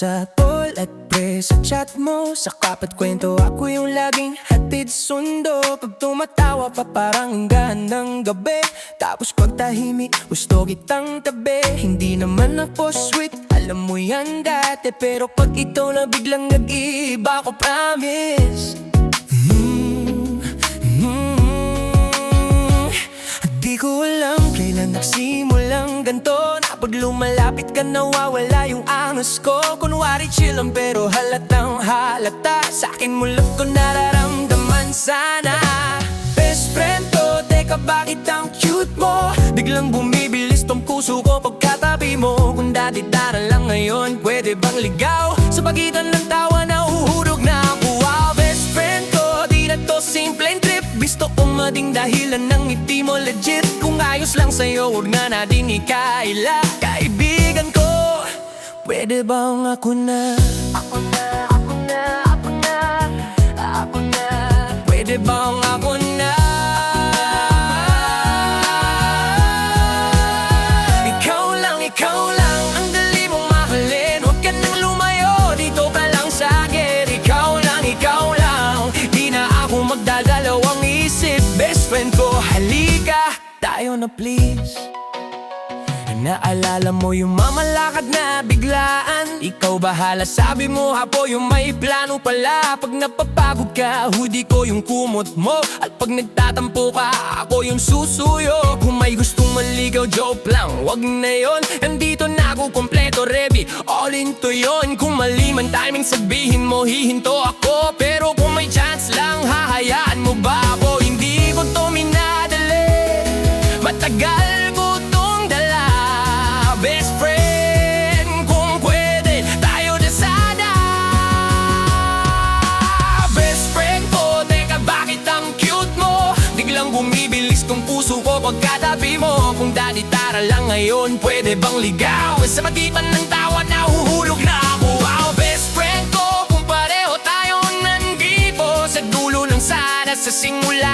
sa call at pre sa chat mo. Sa kapat kwento ako yung laging hatid sundo. Pag tumatawa pa parang hanggan ng gabi. Tapos pag tahimik gusto kitang tabi. Hindi naman ako sweet, alam mo yan dati. Pero pag ikaw na biglang nag-iiba ko, promise. Di ko alam kailan nagsimulang ganto, na pag lumalapit ka nawawala yung angas ko. Kunwari chill lang pero halatang halata. Sa'kin mo lang ko nararamdaman sana. Best friend ko, teka bakit ang cute mo? Biglang bumibilis tong puso ko pagkatabi mo. Kung dati-dara lang ngayon, pwede bang ligaw? Sa pagitan ng tawa na uhulog na ako. Wow, best friend ko, di na to simpleng trip. Gusto ko mading dahilan ng ngiti mo legit. Kung ayos lang sa'yo, huwag na natin ikaila. Kaibigan ko, pwede bang ako na? Ako na, ako na, ako na, ako na. Pwede bang ako na? Ikaw lang, ang dali mong mahalin. Huwag ka nang lumayo, dito ka lang sa'kin. Ikaw lang, di na ako magdadalawang isip. Best friend ko, halika tayo na please. Naalala mo yung mamalakad na biglaan? Ikaw bahala, sabi mo hapo yung may plano pala. Pag napapagod ka, hoodie ko yung kumot mo. At pag nagtatampo ka, ako yung susuyo. Kung may gustong maligaw, joke lang, wag na yon. Nandito na ako kompleto, ready, all into yon. Kung mali man timing, sabihin mo hihinto ako. Pero kung may chance lang, hahayaan mo ba ako? Hindi ko to minadali, matagal ko tong dala. Best friend, kung pwede, tayo na sana. Best friend ko, teka bakit ang cute mo? Biglang bumibilis tong puso ko pagkatabi mo. Kung dati-tara lang ngayon, pwede bang ligaw? Sa pagitan ng tawa na uhulog na ako. Wow, best friend ko, kung pareho tayo nandito. Sa dulo lang sana, sa simula